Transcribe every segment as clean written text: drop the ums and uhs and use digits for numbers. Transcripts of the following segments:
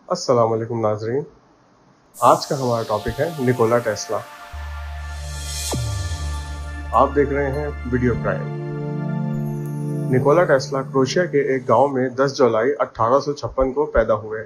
अस्सलाम वालेकुम नाजरीन। आज का हमारा टॉपिक है निकोला टेस्ला। आप देख रहे हैं video prime. Nikola Tesla Croatia के एक गांव में 10 जुलाई 1856 को पैदा हुए।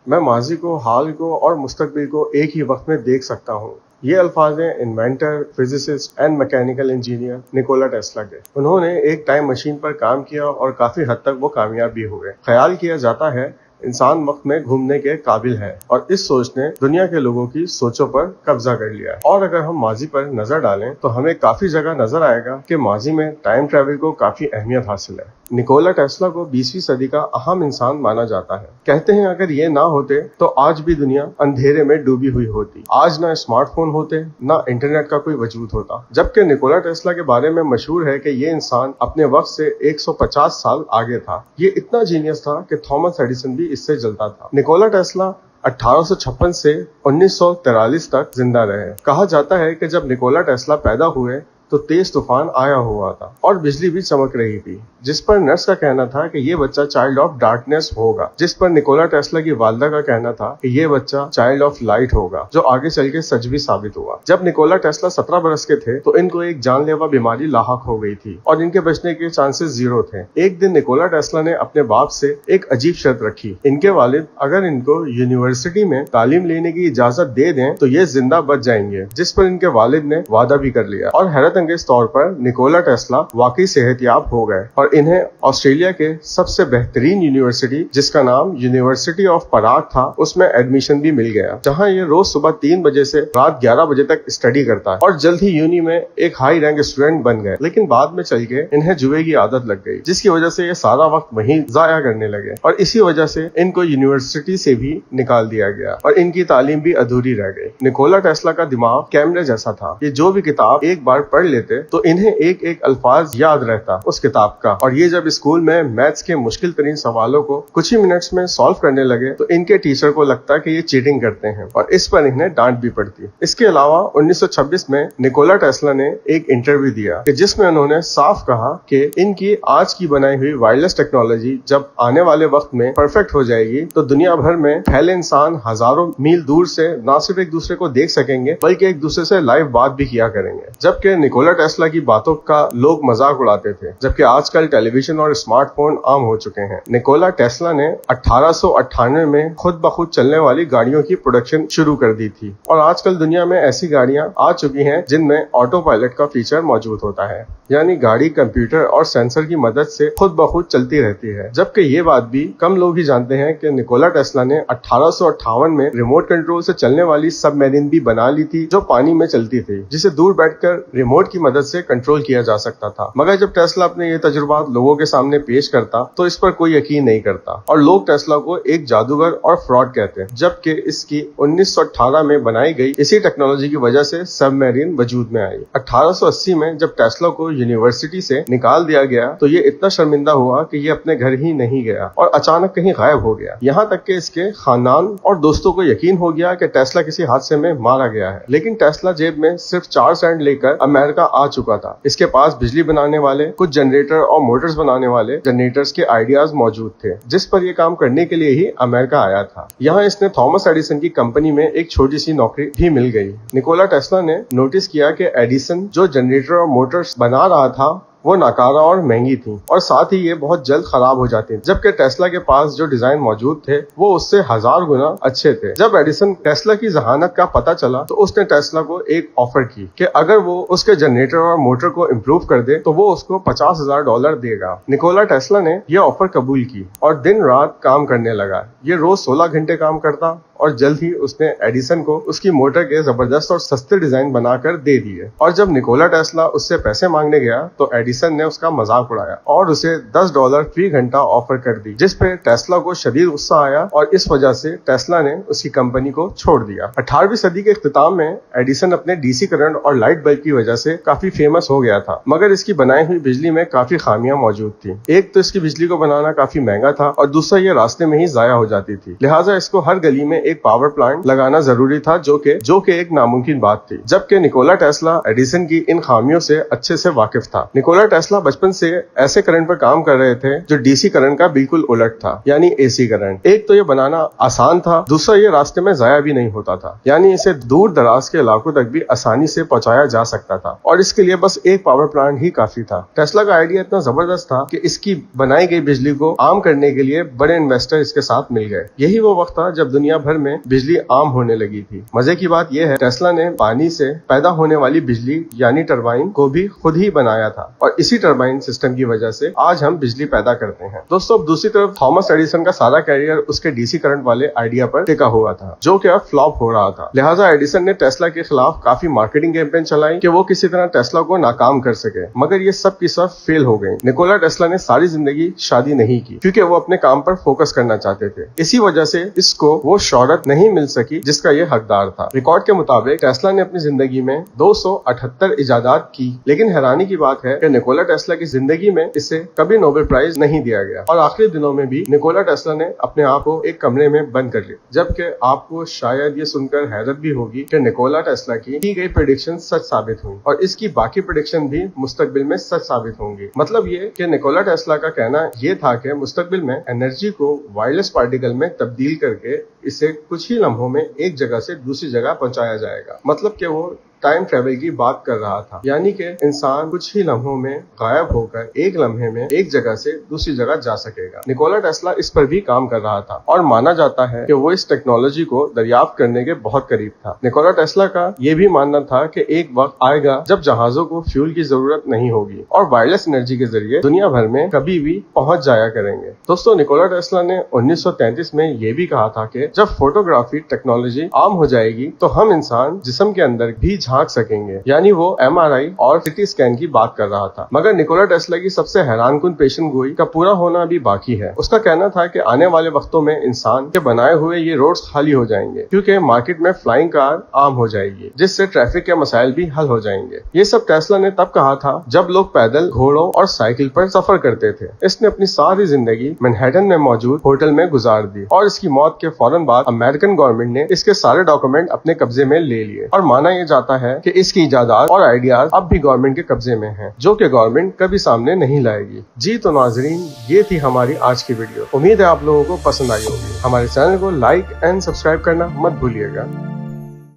मैं माजी को, हाल को और मुस्तकबिल को एक ही वक्त में देख सकता हूँ। ये अल्फाज हैं inventor, physicist and mechanical engineer Nikola Tesla के। उन्होंने एक टाइम मशीन पर काम किया और काफी हद तक वो कामयाब भी हुए। ख्याल किया जाता है इंसान वक्त में घूमने के काबिल है और इस सोच ने दुनिया के लोगों की सोचों पर कब्जा कर लिया है। और अगर हम माजी पर नजर डालें तो हमें काफी जगह नजर आएगा कि माजी में टाइम ट्रैवल को काफी अहमियत हासिल है। निकोला टेस्ला को 20वीं सदी का अहम इंसान माना जाता है। कहते हैं अगर ये ना होते तो आज भी दुनिया अंधेरे में डूबी हुई होती। आज ना स्मार्टफोन होते, ना इंटरनेट का कोई वजूद होता। जबकि निकोला टेस्ला के बारे में मशहूर है कि ये इंसान अपने वक्त से 150 साल आगे था। ये इतना जीनियस था कि थॉमस एडिसन भी इससे जलता था। निकोला टेस्ला 1856 से 1943 तक जिंदा रहे। कहा जाता है कि जब निकोला टेस्ला पैदा हुए तो तेज तूफान आया हुआ था और बिजली भी चमक रही थी, जिस पर नर्स का कहना था कि ये बच्चा चाइल्ड ऑफ डार्कनेस होगा, जिस पर निकोला टेस्ला की वालिदा का कहना था कि ये बच्चा चाइल्ड ऑफ लाइट होगा, जो आगे चल के सच भी साबित हुआ। जब निकोला टेस्ला 17 बरस के थे तो इनको एक जानलेवा बीमारी लाहक हो गई थी और इनके बचने के चांसेस 0 थे। एक दिन निकोला टेस्ला ने अपने बाप से एक अजीब शर्त रखी। इनके वालिद अगर इनको यूनिवर्सिटी में तालीम लेने की इजाजत दे दें तो ये जिंदा बच जाएंगे, जिस पर इनके वालिद ने वादा भी कर लिया। और हैरत अंगेज तौर पर निकोला टेस्ला वाकई सेहतयाब हो गए और इन्हें ऑस्ट्रेलिया के सबसे बेहतरीन यूनिवर्सिटी, जिसका नाम यूनिवर्सिटी ऑफ पराग था, उसमें एडमिशन भी मिल गया, जहां ये रोज सुबह 3 बजे से रात 11 बजे तक स्टडी करता है और जल्द ही यूनी में एक हाई रैंक स्टूडेंट बन गए। लेकिन बाद में चल के इन्हें जुए की आदत लग गई, जिसकी वजह से ये सारा वक्त वहीं जाया करने लगे और इसी वजह से इनको यूनिवर्सिटी से भी निकाल दिया गया और इनकी तालीम भी अधूरी रह गई। निकोला टेस्ला का दिमाग कैमरे जैसा था। ये जो भी किताब एक बार पढ़ लेते तो इन्हें एक एक अल्फाज याद रहता उस किताब का, और ये जब स्कूल में मैथ्स के मुश्किल तरीन सवालों को कुछ ही मिनट्स में सॉल्व करने लगे तो इनके टीचर को लगता कि ये चीटिंग करते हैं और इस पर इन्हें डांट भी पड़ती। इसके अलावा 1926 में निकोला टेस्ला ने एक इंटरव्यू दिया कि जिसमें उन्होंने साफ कहा कि इनकी आज की बनाई हुई वायरलेस टेक्नोलॉजी जब आने वाले वक्त में परफेक्ट हो जाएगी तो दुनिया भर में फैले इंसान हजारों मील दूर से न सिर्फ एक दूसरे को देख सकेंगे बल्कि एक दूसरे से लाइव बात भी किया करेंगे। जबकि निकोला टेस्ला की बातों का लोग मजाक उड़ाते थे, जबकि आजकल टेलीविजन और स्मार्टफोन आम हो चुके हैं। निकोला टेस्ला ने 1898 में खुद ब खुद चलने वाली गाड़ियों की प्रोडक्शन शुरू कर दी थी और आजकल दुनिया में ऐसी गाड़ियां आ चुकी हैं जिनमें ऑटो पायलट का फीचर मौजूद होता है, यानी गाड़ी कंप्यूटर और सेंसर की मदद से खुद ब खुद चलती रहती है। जबकि ये बात भी कम लोग ही जानते हैं कि निकोला टेस्ला ने 1858 में रिमोट कंट्रोल से चलने वाली सबमरीन भी बना ली थी, जो पानी में चलती थी, जिसे दूर बैठकर रिमोट की मदद से कंट्रोल किया जा सकता था। मगर जब टेस्ला अपने ये तजुर्बात लोगों के सामने पेश करता तो इस पर कोई यकीन नहीं करता और लोग टेस्ला को एक जादूगर और फ्रॉड कहते हैं, जबकि इसकी 1918 में बनाई गई इसी टेक्नोलॉजी की वजह से सबमरीन वजूद में आई। 1880 में जब टेस्ला को यूनिवर्सिटी से निकाल दिया गया तो ये इतना शर्मिंदा हुआ कि ये अपने घर ही नहीं गया और अचानक कहीं गायब हो गया। यहाँ तक कि इसके खानदान और दोस्तों को यकीन हो गया कि टेस्ला किसी हादसे में मारा गया है। लेकिन टेस्ला जेब में सिर्फ 4 सेंट लेकर अमेरिका आ चुका था। इसके पास बिजली बनाने वाले, कुछ जनरेटर और मोटर्स बनाने वाले जनरेटर्स के आइडियाज मौजूद थे, जिस पर यह काम करने के लिए ही अमेरिका आया था। यहाँ इसने थॉमस एडिसन की कंपनी में एक छोटी सी नौकरी भी मिल गई। निकोला टेस्ला ने नोटिस किया कि एडिसन जो जनरेटर और मोटर्स बना रहा था वो नाकारा और महंगी थी और साथ ही ये बहुत जल्द खराब हो जाती, जबकि टेस्ला के पास जो डिजाइन मौजूद थे वो उससे 1000 गुना अच्छे थे। जब एडिसन टेस्ला की जहानत का पता चला तो उसने टेस्ला को एक ऑफर की कि अगर वो उसके जनरेटर और मोटर को इम्प्रूव कर दे तो वो उसको $50,000 देगा। निकोला टेस्ला ने यह ऑफर कबूल की और दिन रात काम करने लगा। ये रोज 16 घंटे काम करता और जल्द ही उसने एडिसन को उसकी मोटर के जबरदस्त और सस्ते डिजाइन बनाकर दे दिए। और जब निकोला टेस्ला उससे पैसे मांगने गया तो एडिसन ने उसका मजाक उड़ाया और उसे $10 फी घंटा ऑफर कर दी, जिस पे टेस्ला को शदीद गुस्सा आया और इस वजह से टेस्ला ने उसकी कंपनी को छोड़ दिया। 18वीं सदी के इख्तिताम में एडिसन अपने डीसी करंट और लाइट बल्ब की वजह से काफी फेमस हो गया था, मगर इसकी बनाई हुई बिजली में काफी खामियां मौजूद थी। एक तो इसकी बिजली को बनाना काफी महंगा था और दूसरा ये रास्ते में ही जाया हो जाती थी, लिहाजा इसको हर गली में एक पावर प्लांट लगाना जरूरी था, जो कि एक नामुमकिन बात थी, जबकि निकोला टेस्ला एडिसन की इन खामियों से अच्छे से वाकिफ था। निकोला टेस्ला बचपन से ऐसे करंट पर काम कर रहे थे जो डीसी करंट का बिल्कुल उलट था, यानी एसी करंट। एक तो ये बनाना आसान था, दूसरा ये रास्ते में जाया भी नहीं होता था, यानी इसे दूर दराज के इलाकों तक भी आसानी से पहुंचाया जा सकता था, और इसके लिए बस एक पावर प्लांट ही काफी था। टेस्ला का आइडिया इतना जबरदस्त था कि इसकी बनाई गई बिजली को आम करने के लिए बड़े इन्वेस्टर इसके साथ मिल गए। यही वो वक्त था जब दुनिया भर में बिजली आम होने लगी थी। मजे की बात यह है, टेस्ला ने पानी से पैदा होने वाली बिजली यानी टरबाइन को भी खुद ही बनाया था, और इसी टरबाइन सिस्टम की वजह से आज हम बिजली पैदा करते हैं। दोस्तों, अब दूसरी तरफ थॉमस एडिसन का सारा कैरियर उसके डीसी करंट वाले आइडिया पर टिका हुआ था, जो कि अब फ्लॉप हो रहा था। लिहाजा एडिसन ने टेस्ला के खिलाफ काफी मार्केटिंग कैंपेन चलाई कि वो किसी तरह टेस्ला को नाकाम कर सके, मगर ये सब की सब फेल हो गई। निकोला टेस्ला ने सारी जिंदगी शादी नहीं की, क्योंकि वो अपने काम पर फोकस करना चाहते थे। इसी वजह से इसको वो शोहरत नहीं मिल सकी जिसका ये हकदार था। रिकॉर्ड के मुताबिक टेस्ला ने अपनी जिंदगी में 278 इजादात की, लेकिन हैरानी की बात है कि निकोला टेस्ला की जिंदगी में इसे कभी नोबेल प्राइज नहीं दिया गया, और आखिरी दिनों में भी निकोला टेस्ला ने अपने आप को एक कमरे में बंद कर लिया। जबकि आपको शायद ये सुनकर हैरत भी होगी कि निकोला टेस्ला की गई प्रेडिक्शन सच साबित हुई, और इसकी बाकी प्रेडिक्शन भी मुस्तकबिल में सच साबित होंगी। मतलब ये कि निकोला टेस्ला का कहना ये था कि मुस्तकबिल में एनर्जी को वायरलेस पार्टिकल में तब्दील करके इसे कुछ ही लम्हों में एक जगह से दूसरी जगह पहुंचाया जाएगा। मतलब कि वो टाइम ट्रेवल की बात कर रहा था, यानी कि इंसान कुछ ही लम्हों में गायब होकर एक लम्हे में एक जगह से दूसरी जगह जा सकेगा। निकोला टेस्ला इस पर भी काम कर रहा था, और माना जाता है कि वो इस टेक्नोलॉजी को दरियाफ्त करने के बहुत करीब था। निकोला टेस्ला का ये भी मानना था कि एक वक्त आएगा जब जहाजों को फ्यूल की जरूरत नहीं होगी, और वायरलेस एनर्जी के जरिए दुनिया भर में कभी भी पहुंच जाया करेंगे। दोस्तों, निकोला टेस्ला ने 1933 में ये भी कहा था कि जब फोटोग्राफी टेक्नोलॉजी आम हो जाएगी तो हम इंसान जिस्म के अंदर भी झांक सकेंगे, यानी वो MRI और सिटी स्कैन की बात कर रहा था। मगर निकोला टेस्ला की सबसे हैरानकुन पेशन गोई का पूरा होना अभी बाकी है। उसका कहना था कि आने वाले वक्तों में इंसान के बनाए हुए ये रोड्स खाली हो जाएंगे, क्योंकि मार्केट में फ्लाइंग कार आम हो जाएगी, जिससे ट्रैफिक के मसाइल भी हल हो जाएंगे। ये सब टेस्ला ने तब कहा था जब लोग पैदल, घोड़ों और साइकिल पर सफर करते थे। इसने अपनी सारी जिंदगी मैनहट्टन में मौजूद होटल में गुजार दी, और इसकी मौत के फौरन बाद अमेरिकन गवर्नमेंट ने इसके सारे डॉक्यूमेंट अपने कब्जे में ले लिए, और माना यह जाता है कि इसकी इजादात और आइडियाज अब भी गवर्नमेंट के कब्जे में हैं, जो कि गवर्नमेंट कभी सामने नहीं लाएगी। जी तो नाजरीन, ये थी हमारी आज की वीडियो। उम्मीद है आप लोगों को पसंद आई होगी। हमारे चैनल को लाइक एंड सब्सक्राइब करना मत भूलिएगा।